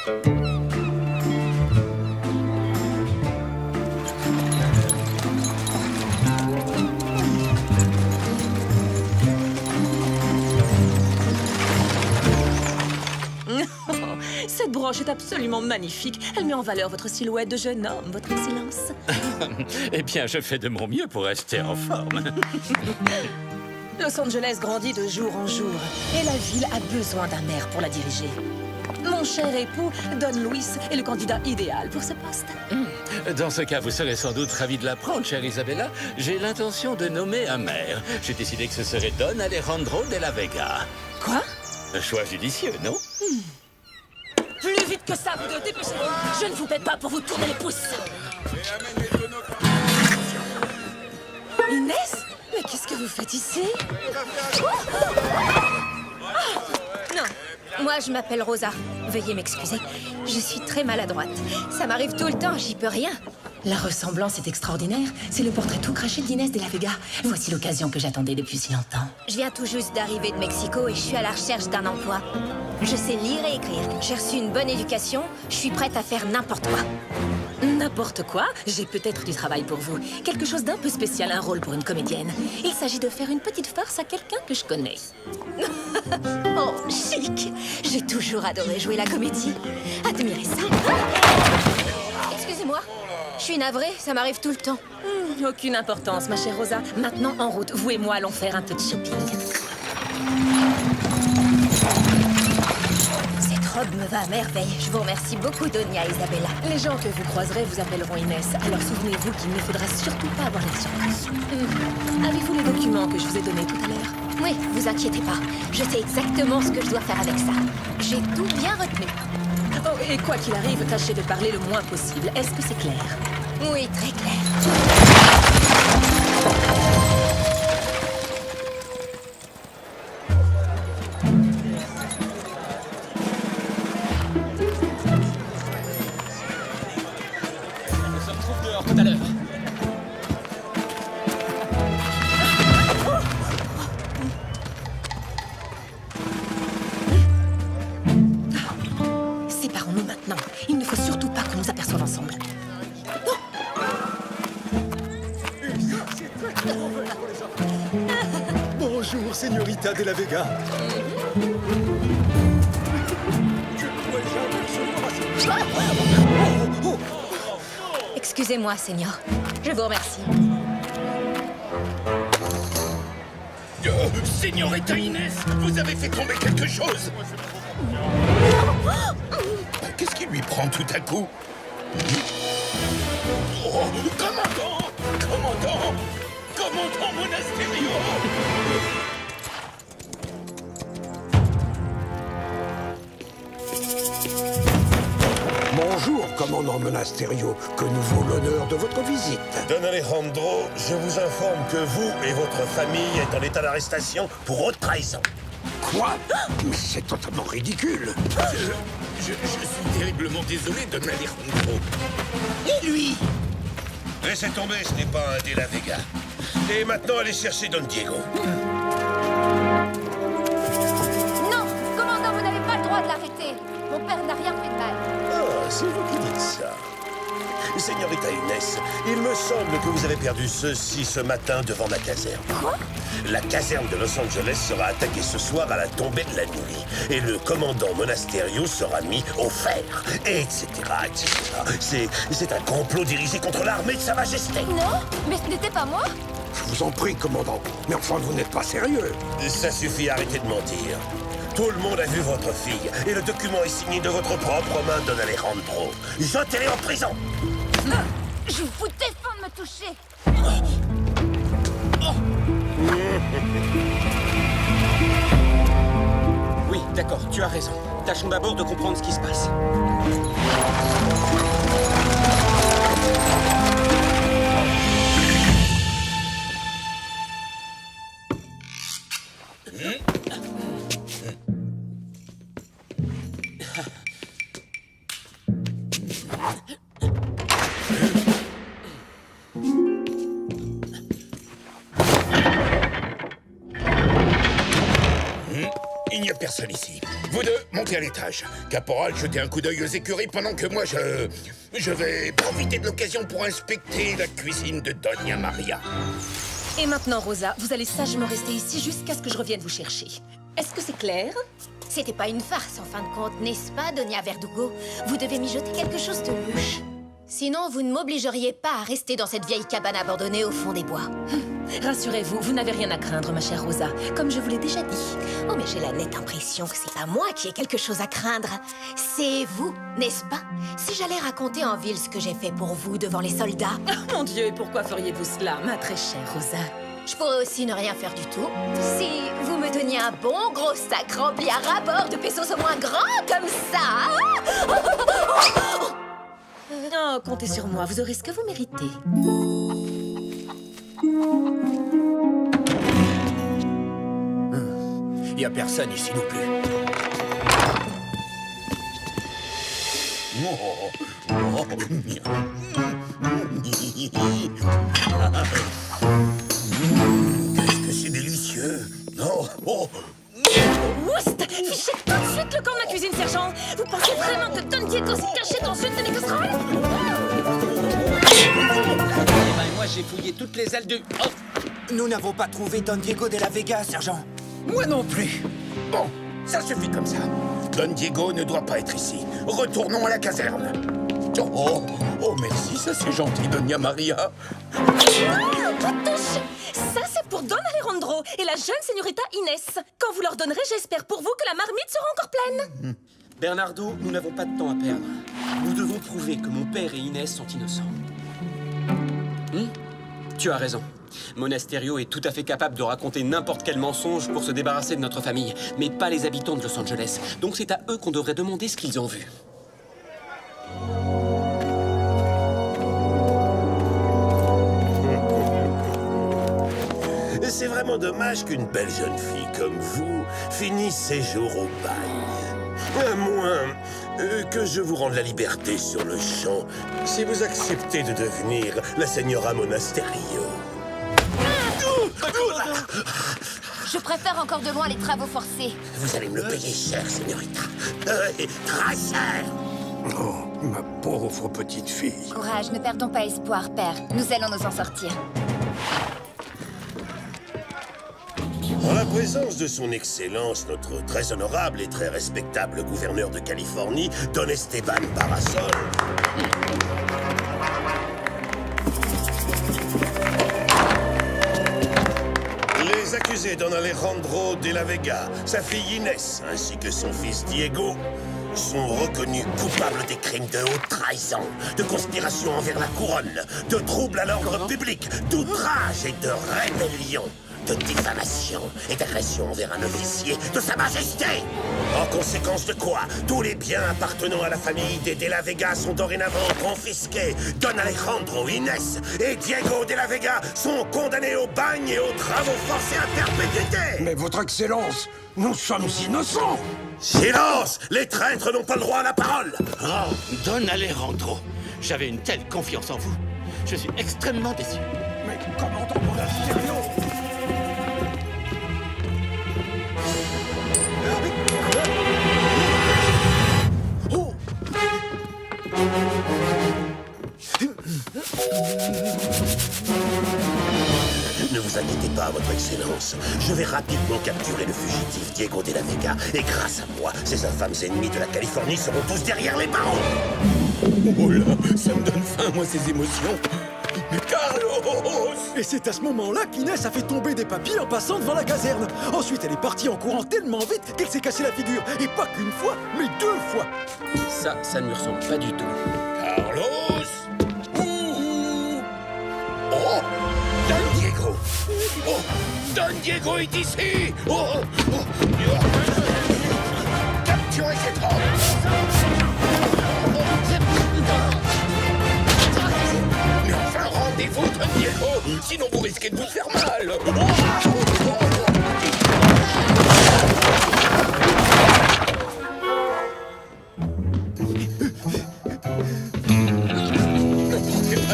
Cette broche est absolument magnifique. Elle met en valeur votre silhouette de jeune homme, votre excellence. Eh bien, je fais de mon mieux pour rester en forme. Los Angeles grandit de jour en jour, et la ville a besoin d'un maire pour la diriger. Mon cher époux, Don Luis, est le candidat idéal pour ce poste. Dans ce cas, vous serez sans doute ravi de l'apprendre, chère Isabella. J'ai l'intention de nommer un maire. J'ai décidé que ce serait Don Alejandro de la Vega. Quoi? Un choix judicieux, non? Plus vite que ça, vous deux, dépêchez-vous. Je ne vous paie pas pour vous tourner les pouces. Inès? Mais qu'est-ce que vous faites ici? Non, moi je m'appelle Rosa. Veuillez m'excuser. Je suis très maladroite. Ça m'arrive tout le temps, j'y peux rien. La ressemblance est extraordinaire. C'est le portrait tout craché d'Inès de la Vega. Voici l'occasion que j'attendais depuis si longtemps. Je viens tout juste d'arriver de Mexico et je suis à la recherche d'un emploi. Je sais lire et écrire. J'ai reçu une bonne éducation. Je suis prête à faire n'importe quoi. N'importe quoi? J'ai peut-être du travail pour vous. Quelque chose d'un peu spécial, un rôle pour une comédienne. Il s'agit de faire une petite farce à quelqu'un que je connais. Oh, chic! J'ai toujours adoré jouer la comédie. Admirez ça. Excusez-moi. Je suis navrée, ça m'arrive tout le temps. Aucune importance, ma chère Rosa. Maintenant, en route, vous et moi allons faire un peu de shopping. Cette robe me va à merveille. Je vous remercie beaucoup, Donia Isabella. Les gens que vous croiserez vous appelleront Inès. Alors souvenez-vous qu'il ne faudra surtout pas avoir l'air surpris. Avez-vous les documents que je vous ai donnés tout à l'heure? Oui, vous inquiétez pas. Je sais exactement ce que je dois faire avec ça. J'ai tout bien retenu. Oh, et quoi qu'il arrive, tâchez de parler le moins possible. Est-ce que c'est clair? Oui, très clair. On se retrouve dehors tout à l'heure. Séparons-nous maintenant. Il ne faut surtout pas qu'on nous aperçoive ensemble. Bonjour, Señorita de la Vega. Excusez-moi, Seigneur. Je vous remercie. Señorita Inès, vous avez fait tomber quelque chose. Qu'est-ce qui lui prend tout à coup? Oh, commandant! Commandant! Commandant Monasterio! Bonjour, commandant Monasterio. Que nous vaut l'honneur de votre visite? Don Alejandro, je vous informe que vous et votre famille êtes en état d'arrestation pour haute trahison. Quoi? Mais c'est totalement ridicule. Je suis terriblement désolé, Don Alejandro. Et lui? Laissez tomber, ce n'est pas un de la Vega. Et maintenant, allez chercher Don Diego. Non, commandant, vous n'avez pas le droit de l'arrêter. Mon père n'a rien fait de mal. Ah, c'est vous qui dites ça. Señorita Inès, il me semble que vous avez perdu ceci ce matin devant ma caserne. Quoi? La caserne de Los Angeles sera attaquée ce soir à la tombée de la nuit. Et le commandant Monasterio sera mis au fer. Et etc., etc. C'est un complot dirigé contre l'armée de Sa Majesté. Non, mais ce n'était pas moi. Je vous en prie, commandant. Mais enfin, vous n'êtes pas sérieux. Ça suffit, arrêtez de mentir. Tout le monde a vu votre fille. Et le document est signé de votre propre main, Don Alejandro. Jetez-les en prison. Je vous défends de me toucher. Oui, d'accord, tu as raison. Tâchons d'abord de comprendre ce qui se passe. Il n'y a personne ici. Vous deux, montez. montez à l'étage. Caporal, jetez un coup d'œil aux écuries pendant que moi, je vais profiter de l'occasion pour inspecter la cuisine de Doña Maria. Et maintenant, Rosa, vous allez sagement rester ici jusqu'à ce que je revienne vous chercher. Est-ce que c'est clair? C'était pas une farce en fin de compte, n'est-ce pas, Doña Verdugo? Vous devez mijoter quelque chose de louche. Sinon, vous ne m'obligeriez pas à rester dans cette vieille cabane abandonnée au fond des bois. Rassurez-vous, vous n'avez rien à craindre, ma chère Rosa, comme je vous l'ai déjà dit. Oh, mais j'ai la nette impression que c'est pas moi qui ai quelque chose à craindre. C'est vous, n'est-ce pas? Si j'allais raconter en ville ce que j'ai fait pour vous devant les soldats... Oh, mon Dieu, et pourquoi feriez-vous cela, ma très chère Rosa? Je pourrais aussi ne rien faire du tout. Si vous me donniez un bon gros sac rempli à ras-bord de pesos au moins grands comme ça... Oh, comptez sur moi, vous aurez ce que vous méritez. Y a personne ici non plus. Qu'est-ce que c'est délicieux. Oh. Oust! Fichez tout de suite le camp de ma cuisine, sergent! Vous pensez vraiment que Don Diego s'est caché dans une de mes casseroles? Moi, j'ai fouillé toutes les ailes du... Oh. Nous n'avons pas trouvé Don Diego de la Vega, sergent. Moi non plus. Bon, ça suffit comme ça. Don Diego ne doit pas être ici. Retournons à la caserne. Oh, merci, ça c'est gentil, Doña Maria. Touche! Ça, c'est pour Don Alejandro et la jeune señorita Inès. Quand vous leur donnerez, j'espère pour vous que la marmite sera encore pleine. Bernardo, nous n'avons pas de temps à perdre. Nous devons prouver que mon père et Inès sont innocents. Tu as raison. Monasterio est tout à fait capable de raconter n'importe quel mensonge pour se débarrasser de notre famille, mais pas les habitants de Los Angeles. Donc c'est à eux qu'on devrait demander ce qu'ils ont vu. C'est vraiment dommage qu'une belle jeune fille comme vous finisse ses jours au bail. À moins que je vous rende la liberté sur le champ si vous acceptez de devenir la señora Monasterio. Je préfère encore de loin les travaux forcés. Vous allez me le payer cher, señorita. Très cher. Oh, ma pauvre petite fille. Courage, ne perdons pas espoir, père. Nous allons nous en sortir. En la présence de son Excellence, notre très honorable et très respectable gouverneur de Californie, Don Esteban Parasol. Les accusés Don Alejandro de la Vega, sa fille Inès, ainsi que son fils Diego, sont reconnus coupables des crimes de haute trahison, de conspiration envers la couronne, de troubles à l'ordre public, d'outrage et de rébellion, de diffamation et d'agression envers un officier de Sa Majesté. En conséquence de quoi, tous les biens appartenant à la famille des De la Vega sont dorénavant confisqués. Don Alejandro, Inès et Diego de la Vega sont condamnés au bagne et aux travaux forcés à perpétuité. Mais votre Excellence, nous sommes innocents. Silence! Les traîtres n'ont pas le droit à la parole. Oh, Don Alejandro, j'avais une telle confiance en vous. Je suis extrêmement déçu. Mais commandant Monasterio. Ne vous inquiétez pas, votre Excellence. Je vais rapidement capturer le fugitif Diego de la Vega. Et grâce à moi, ces infâmes ennemis de la Californie seront tous derrière les barreaux. Oh là, ça me donne faim, moi, ces émotions. Mais Carlos! Et c'est à ce moment-là qu'Inès a fait tomber des papiers en passant devant la caserne. Ensuite, elle est partie en courant tellement vite qu'elle s'est cassé la figure. Et pas qu'une fois, mais 2 fois. Ça ne lui ressemble pas du tout. Carlos! Ouh! Oh! Don Diego! Oh! Don Diego est ici! Oh! Capturez cet homme! Mais enfin, rendez-vous, Don Diego! Sinon vous risquez de vous faire mal!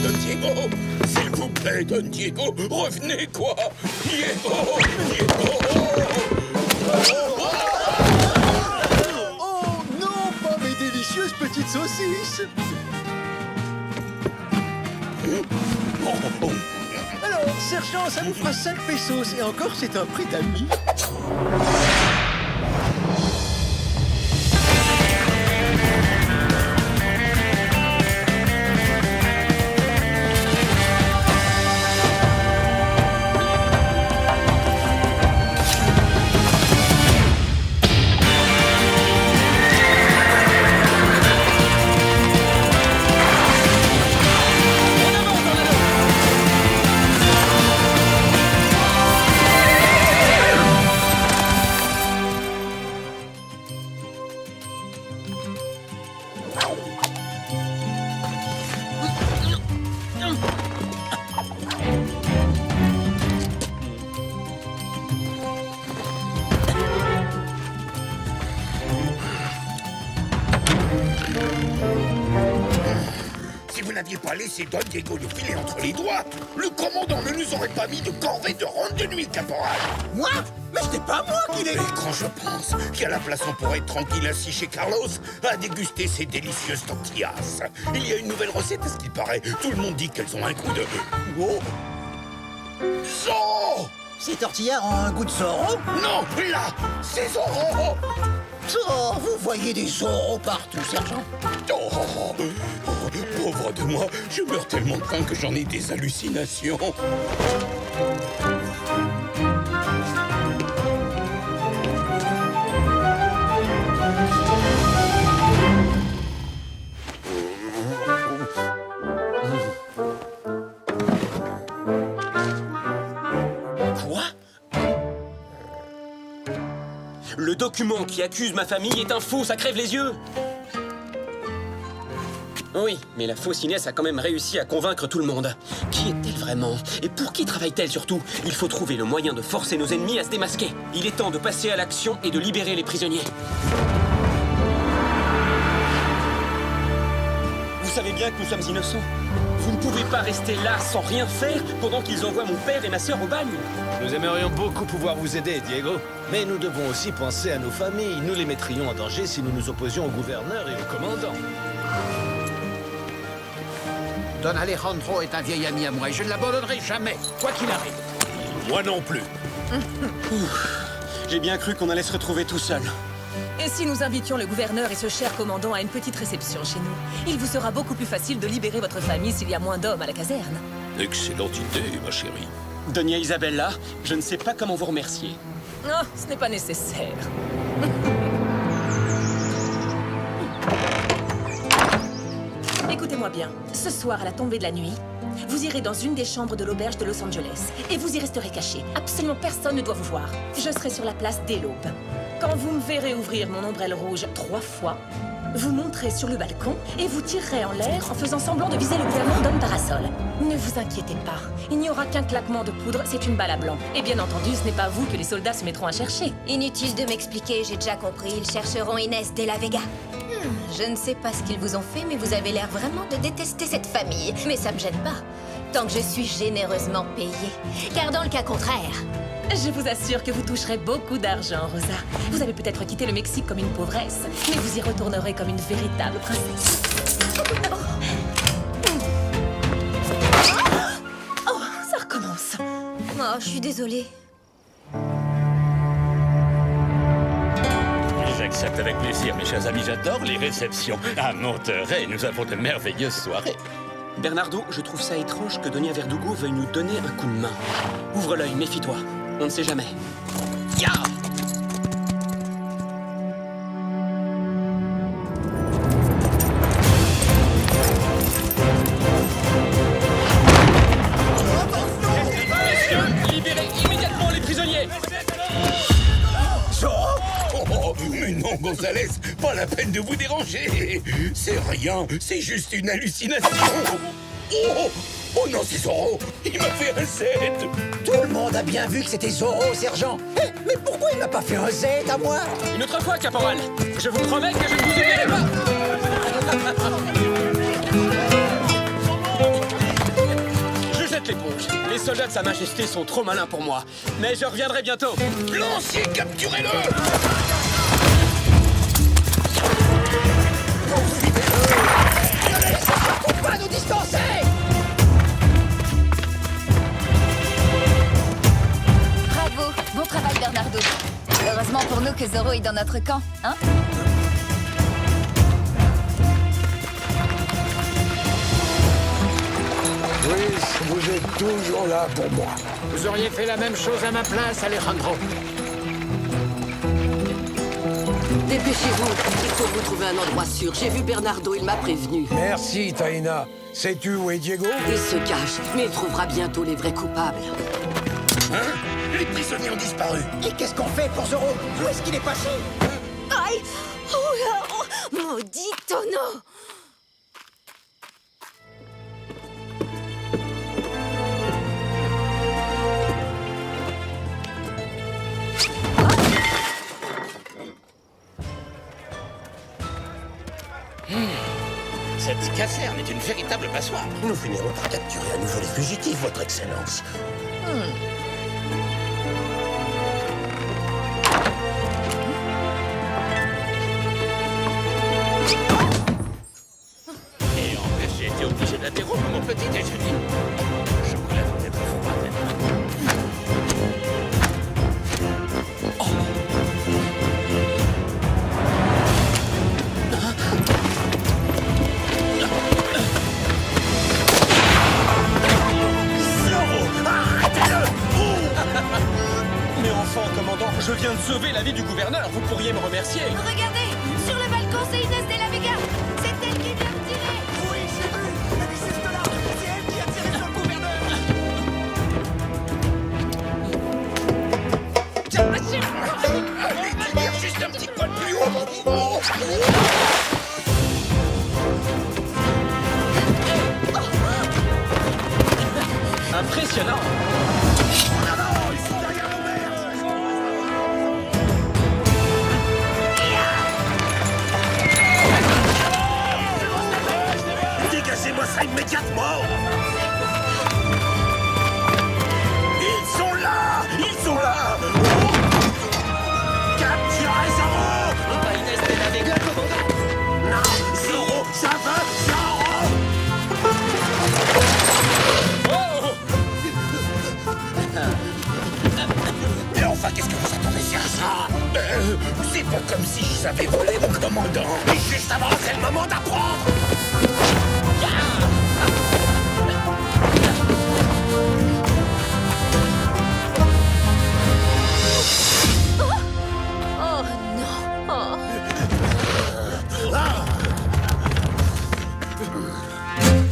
Don Diego! S'il vous plaît, Don Diego, revenez, quoi! Diego! Diego! petite saucisse. Alors, sergent, ça vous fera 5 pesos. Et encore, c'est un prix d'amis. Si vous n'aviez pas laissé Don Diego nous filer entre les doigts, le commandant ne nous aurait pas mis de corvée de ronde de nuit, caporal. Moi? Mais c'était pas moi qui l'ai... Et quand je pense qu'à la place on pourrait être tranquille assis chez Carlos à déguster ces délicieuses tortillas. Il y a une nouvelle recette à ce qu'il paraît. Tout le monde dit qu'elles ont un goût de... Oh! Zorro! Ces tortillas ont un goût de Zorro? Non, là, c'est Zorro! Oh, vous voyez des Zorro partout, sergent. Oh, pauvre de moi, je meurs tellement de faim que j'en ai des hallucinations. Quoi? Le document qui accuse ma famille est un faux, ça crève les yeux. Oui, mais la fausse Inès a quand même réussi à convaincre tout le monde. Qui est-elle vraiment? Et pour qui travaille-t-elle surtout? Il faut trouver le moyen de forcer nos ennemis à se démasquer. Il est temps de passer à l'action et de libérer les prisonniers. Vous savez bien que nous sommes innocents. Vous ne pouvez pas rester là sans rien faire pendant qu'ils envoient mon père et ma sœur au bagne. Nous aimerions beaucoup pouvoir vous aider, Diego. Mais nous devons aussi penser à nos familles. Nous les mettrions en danger si nous nous opposions au gouverneur et au commandant. Don Alejandro est un vieil ami à moi et je ne l'abandonnerai jamais, quoi qu'il arrive. Moi non plus. J'ai bien cru qu'on allait se retrouver tout seul. Et si nous invitions le gouverneur et ce cher commandant à une petite réception chez nous? Il vous sera beaucoup plus facile de libérer votre famille s'il y a moins d'hommes à la caserne. Excellente idée, ma chérie. Doña Isabella, je ne sais pas comment vous remercier. Oh, ce n'est pas nécessaire. Écoutez-moi bien. Ce soir, à la tombée de la nuit, vous irez dans une des chambres de l'auberge de Los Angeles. Et vous y resterez caché. Absolument personne ne doit vous voir. Je serai sur la place dès l'aube. Quand vous me verrez ouvrir mon ombrelle rouge 3 fois, vous monterez sur le balcon et vous tirerez en l'air en faisant semblant de viser le gouvernement Don Parasol. Ne vous inquiétez pas. Il n'y aura qu'un claquement de poudre, c'est une balle à blanc. Et bien entendu, ce n'est pas vous que les soldats se mettront à chercher. Inutile de m'expliquer, j'ai déjà compris. Ils chercheront Inès de la Vega. Je ne sais pas ce qu'ils vous ont fait, mais vous avez l'air vraiment de détester cette famille. Mais ça me gêne pas, tant que je suis généreusement payée. Car dans le cas contraire... Je vous assure que vous toucherez beaucoup d'argent, Rosa. Vous avez peut-être quitté le Mexique comme une pauvresse, mais vous y retournerez comme une véritable princesse. Oh, ça recommence. Oh, je suis désolée. J'accepte avec plaisir, mes chers amis, j'adore les réceptions. À Monterrey, nous avons de merveilleuses soirées. Bernardo, je trouve ça étrange que Doña Verdugo veuille nous donner un coup de main. Ouvre l'œil, méfie-toi. On ne sait jamais. Ya! Messieurs, libérez immédiatement les prisonniers! Oh, mais non, Gonzalez, pas la peine de vous déranger. C'est rien, c'est juste une hallucination. Oh, oh non, c'est Zorro. Il m'a fait un Z. Tout le monde a bien vu que c'était Zorro, sergent. Mais pourquoi il m'a pas fait un Z à moi? Une autre fois, caporal. Je vous promets que je ne vous oublierai pas. Je jette l'éponge. Les soldats de Sa Majesté sont trop malins pour moi. Mais je reviendrai bientôt. Lancier, capturez-le. Poursuivez-le. Zorro est dans notre camp, hein? Oui, vous êtes toujours là pour moi. Vous auriez fait la même chose à ma place, Alejandro. Dépêchez-vous, il faut vous trouver un endroit sûr. J'ai vu Bernardo, il m'a prévenu. Merci, Taina. Sais-tu où est Diego? Il se cache, mais il trouvera bientôt les vrais coupables. Hein? Les prisonniers ont disparu. Et qu'est-ce qu'on fait pour Zorro? Où est-ce qu'il est passé? Aïe! Oh là! Oh, maudit tonneau! Cette caserne est une véritable passoire. Nous finirons par capturer à nouveau les fugitifs, votre Excellence. Et en fait, j'ai été obligé d'interrompre mon petit déjeuner. Je vous l'avais pas fait. Mais enfin, commandant, je viens de sauver la vie du gouverneur. Vous pourriez me remercier. Regardez! Sur le balcon, c'est Inès de la Vega! C'est elle qui vient de tirer! Oui, j'ai vu. Elle est juste là. C'est elle qui a tiré sur le gouverneur. Allez, tire juste un petit poil plus haut. Impressionnant. Dégagez-moi ça immédiatement! Ils sont là! Ils sont là! Capturez Zorro! Pas Inès de la Vega, commandant. Non! Zorro! Ça va! Zorro! Mais enfin, qu'est-ce que vous attendez à ça? C'est pas comme si je savais voler, mon commandant. Mais juste avant, c'est le moment d'apprendre! Oh non! Oh.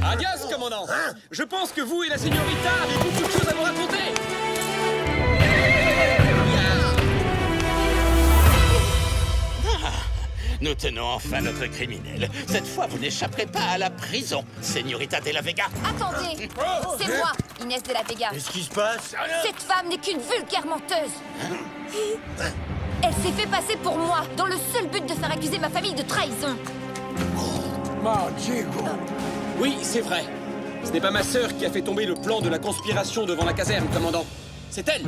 Adios, commandant. Je pense que vous et la señorita avez beaucoup de choses à nous raconter. Nous tenons enfin notre criminel. Cette fois, vous n'échapperez pas à la prison, Señorita de la Vega. Attendez! C'est moi, Inès de la Vega. Qu'est-ce qui se passe? Cette femme n'est qu'une vulgaire menteuse. Elle s'est fait passer pour moi, dans le seul but de faire accuser ma famille de trahison. Diego. Oui, c'est vrai. Ce n'est pas ma sœur qui a fait tomber le plan de la conspiration devant la caserne, commandant. C'est elle.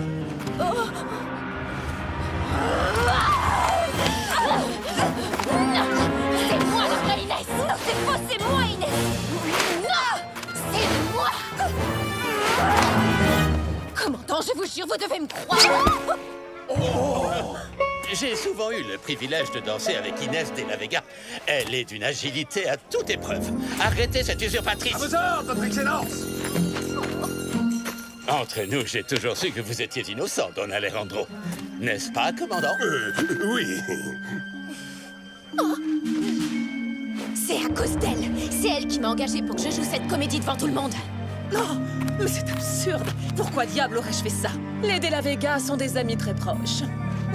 C'est moi la vraie Inès. Non, c'est faux, c'est moi Inès. Non, c'est moi. Commandant, je vous jure, vous devez me croire. J'ai souvent eu le privilège de danser avec Inès de la Vega. Elle est d'une agilité à toute épreuve. Arrêtez cette usurpatrice! À vos ordres, votre Excellence. Entre nous, j'ai toujours su que vous étiez innocent, Don Alejandro. N'est-ce pas, commandant? Oui. C'est à cause d'elle! C'est elle qui m'a engagée pour que je joue cette comédie devant tout le monde! Non, mais c'est absurde. Pourquoi diable aurais-je fait ça? Les de la Vega sont des amis très proches.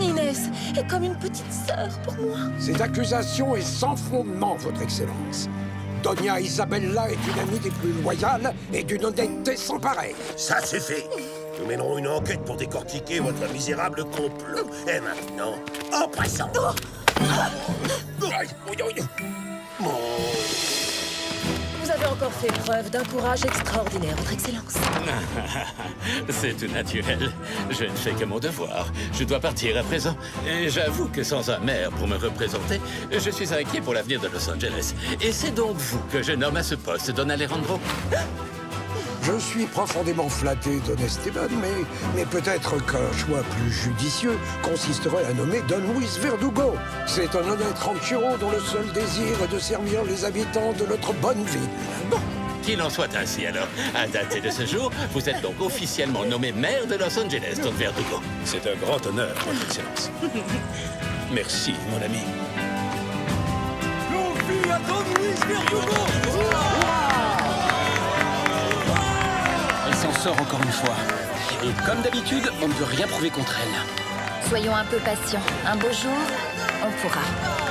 Inès est comme une petite sœur pour moi. Cette accusation est sans fondement, votre Excellence. Doña Isabella est une amie des plus loyales et d'une honnêteté sans pareille. Ça, c'est fait. Nous mènerons une enquête pour décortiquer votre misérable complot. Et maintenant, en présent. Vous avez encore fait preuve d'un courage extraordinaire, votre Excellence. C'est tout naturel. Je ne fais que mon devoir. Je dois partir à présent. Et j'avoue que sans un maire pour me représenter, je suis inquiet pour l'avenir de Los Angeles. Et c'est donc vous que je nomme à ce poste, Don Alejandro. Je suis profondément flatté, Don Esteban, mais peut-être qu'un choix plus judicieux consisterait à nommer Don Luis Verdugo. C'est un honnête ranchero dont le seul désir est de servir les habitants de notre bonne ville. Bon, qu'il en soit ainsi alors. À dater de ce jour, vous êtes donc officiellement nommé maire de Los Angeles, Don Verdugo. C'est un grand honneur, Votre Excellence. Merci, mon ami. Longue vie à Don Luis Verdugo! Elle s'en sort encore une fois. Et comme d'habitude, on ne peut rien prouver contre elle. Soyons un peu patients. Un beau jour, on pourra.